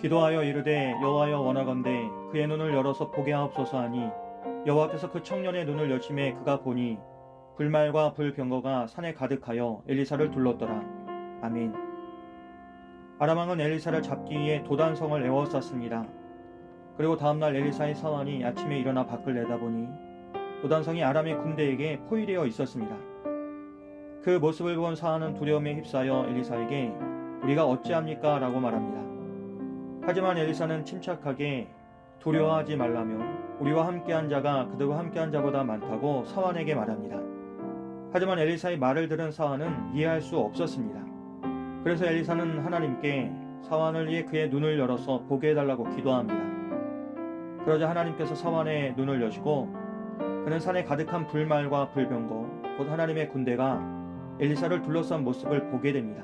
기도하여 이르되 여호와여 원하건대 그의 눈을 열어서 보게 하옵소서 하니 여호와께서 그 청년의 눈을 여심해 그가 보니 불말과 불병거가 산에 가득하여 엘리사를 둘렀더라. 아멘. 아람 왕은 엘리사를 잡기 위해 도단성을 에워쌌습니다. 그리고 다음날 엘리사의 사환이 아침에 일어나 밖을 내다보니 도단성이 아람의 군대에게 포위되어 있었습니다. 그 모습을 본 사환은 두려움에 휩싸여 엘리사에게 우리가 어찌합니까? 라고 말합니다. 하지만 엘리사는 침착하게 두려워하지 말라며 우리와 함께한 자가 그들과 함께한 자보다 많다고 사환에게 말합니다. 하지만 엘리사의 말을 들은 사환은 이해할 수 없었습니다. 그래서 엘리사는 하나님께 사환을 위해 그의 눈을 열어서 보게 해달라고 기도합니다. 그러자 하나님께서 사환의 눈을 여시고 그는 산에 가득한 불말과 불병거 곧 하나님의 군대가 엘리사를 둘러싼 모습을 보게 됩니다.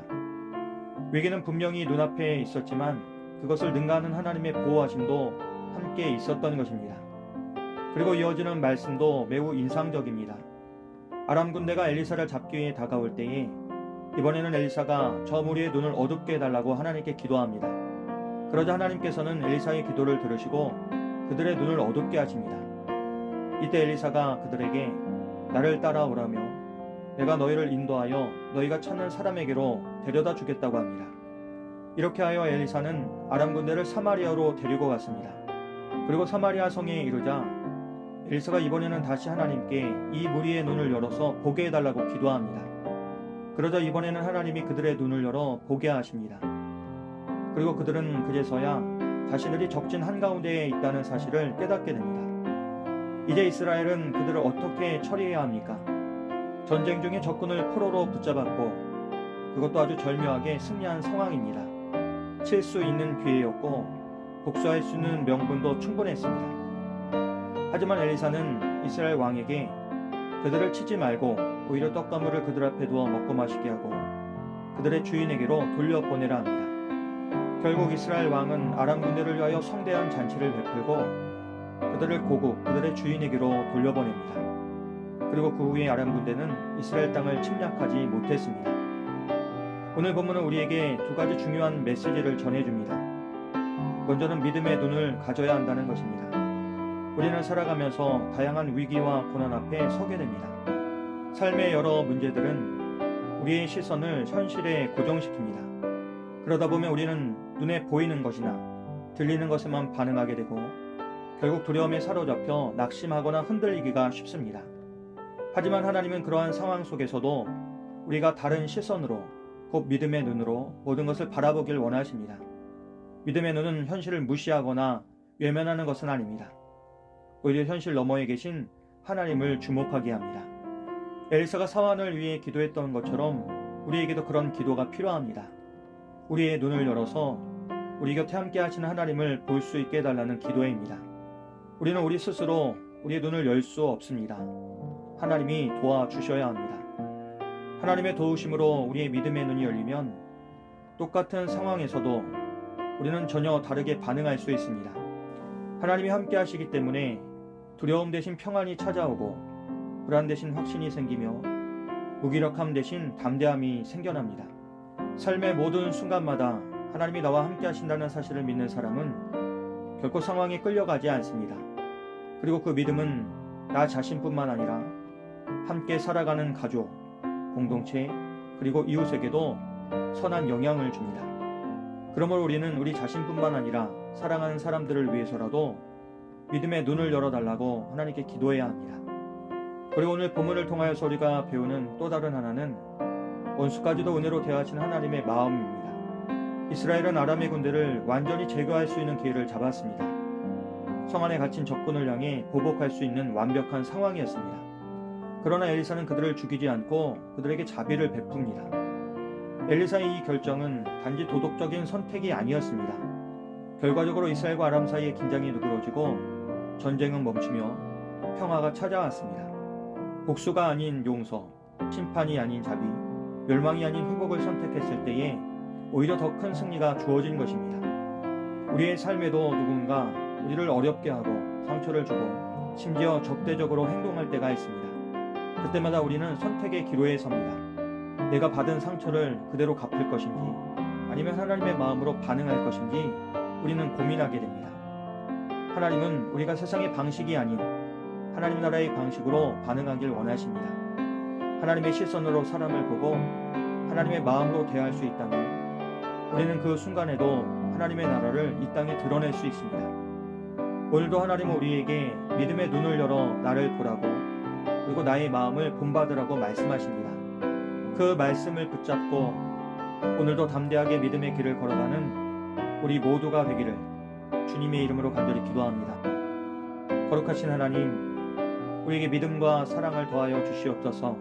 위기는 분명히 눈앞에 있었지만 그것을 능가하는 하나님의 보호하심도 함께 있었던 것입니다. 그리고 이어지는 말씀도 매우 인상적입니다. 아람 군대가 엘리사를 잡기 위해 다가올 때에 이번에는 엘리사가 저 무리의 눈을 어둡게 해달라고 하나님께 기도합니다. 그러자 하나님께서는 엘리사의 기도를 들으시고 그들의 눈을 어둡게 하십니다. 이때 엘리사가 그들에게 나를 따라오라며 내가 너희를 인도하여 너희가 찾는 사람에게로 데려다 주겠다고 합니다. 이렇게 하여 엘리사는 아람 군대를 사마리아로 데리고 갔습니다. 그리고 사마리아 성에 이르자 엘리사가 이번에는 다시 하나님께 이 무리의 눈을 열어서 보게 해달라고 기도합니다. 그러자 이번에는 하나님이 그들의 눈을 열어 보게 하십니다. 그리고 그들은 그제서야 자신들이 적진 한가운데에 있다는 사실을 깨닫게 됩니다. 이제 이스라엘은 그들을 어떻게 처리해야 합니까? 전쟁 중에 적군을 포로로 붙잡았고 그것도 아주 절묘하게 승리한 상황입니다. 칠 수 있는 기회였고 복수할 수 있는 명분도 충분했습니다. 하지만 엘리사는 이스라엘 왕에게 그들을 치지 말고 오히려 떡가물을 그들 앞에 두어 먹고 마시게 하고 그들의 주인에게로 돌려보내라 합니다. 결국 이스라엘 왕은 아람 군대를 위하여 성대한 잔치를 베풀고 그들을 고국 그들의 주인에게로 돌려보냅니다. 그리고 그 후에 아람 군대는 이스라엘 땅을 침략하지 못했습니다. 오늘 본문은 우리에게 두 가지 중요한 메시지를 전해줍니다. 먼저는 믿음의 눈을 가져야 한다는 것입니다. 우리는 살아가면서 다양한 위기와 고난 앞에 서게 됩니다. 삶의 여러 문제들은 우리의 시선을 현실에 고정시킵니다. 그러다 보면 우리는 눈에 보이는 것이나 들리는 것에만 반응하게 되고 결국 두려움에 사로잡혀 낙심하거나 흔들리기가 쉽습니다. 하지만 하나님은 그러한 상황 속에서도 우리가 다른 시선으로 곧 믿음의 눈으로 모든 것을 바라보길 원하십니다. 믿음의 눈은 현실을 무시하거나 외면하는 것은 아닙니다. 오히려 현실 너머에 계신 하나님을 주목하게 합니다. 엘리사가 사환을 위해 기도했던 것처럼 우리에게도 그런 기도가 필요합니다. 우리의 눈을 열어서 우리 곁에 함께 하시는 하나님을 볼 수 있게 해달라는 기도입니다. 우리는 우리 스스로 우리의 눈을 열 수 없습니다. 하나님이 도와주셔야 합니다. 하나님의 도우심으로 우리의 믿음의 눈이 열리면 똑같은 상황에서도 우리는 전혀 다르게 반응할 수 있습니다. 하나님이 함께 하시기 때문에 두려움 대신 평안이 찾아오고 불안 대신 확신이 생기며 무기력함 대신 담대함이 생겨납니다. 삶의 모든 순간마다 하나님이 나와 함께 하신다는 사실을 믿는 사람은 결코 상황에 끌려가지 않습니다. 그리고 그 믿음은 나 자신뿐만 아니라 함께 살아가는 가족, 공동체, 그리고 이웃에게도 선한 영향을 줍니다. 그러므로 우리는 우리 자신뿐만 아니라 사랑하는 사람들을 위해서라도 믿음의 눈을 열어달라고 하나님께 기도해야 합니다. 그리고 오늘 본문을 통하여서 우리가 배우는 또 다른 하나는 원수까지도 은혜로 대하시는 하나님의 마음입니다. 이스라엘은 아람의 군대를 완전히 제거할 수 있는 기회를 잡았습니다. 성 안에 갇힌 적군을 향해 보복할 수 있는 완벽한 상황이었습니다. 그러나 엘리사는 그들을 죽이지 않고 그들에게 자비를 베풉니다. 엘리사의 이 결정은 단지 도덕적인 선택이 아니었습니다. 결과적으로 이스라엘과 아람 사이의 긴장이 누그러지고 전쟁은 멈추며 평화가 찾아왔습니다. 복수가 아닌 용서, 심판이 아닌 자비, 멸망이 아닌 회복을 선택했을 때에 오히려 더 큰 승리가 주어진 것입니다. 우리의 삶에도 누군가 우리를 어렵게 하고 상처를 주고 심지어 적대적으로 행동할 때가 있습니다. 그때마다 우리는 선택의 기로에 섭니다. 내가 받은 상처를 그대로 갚을 것인지 아니면 하나님의 마음으로 반응할 것인지 우리는 고민하게 됩니다. 하나님은 우리가 세상의 방식이 아닌 하나님 나라의 방식으로 반응하길 원하십니다. 하나님의 시선으로 사람을 보고 하나님의 마음으로 대할 수 있다면 우리는 그 순간에도 하나님의 나라를 이 땅에 드러낼 수 있습니다. 오늘도 하나님은 우리에게 믿음의 눈을 열어 나를 보라고 그리고 나의 마음을 본받으라고 말씀하십니다. 그 말씀을 붙잡고 오늘도 담대하게 믿음의 길을 걸어가는 우리 모두가 되기를 주님의 이름으로 간절히 기도합니다. 거룩하신 하나님, 우리에게 믿음과 사랑을 더하여 주시옵소서.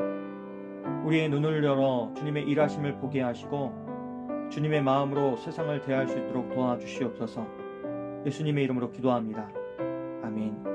우리의 눈을 열어 주님의 일하심을 보게 하시고 주님의 마음으로 세상을 대할 수 있도록 도와주시옵소서. 예수님의 이름으로 기도합니다. 아멘.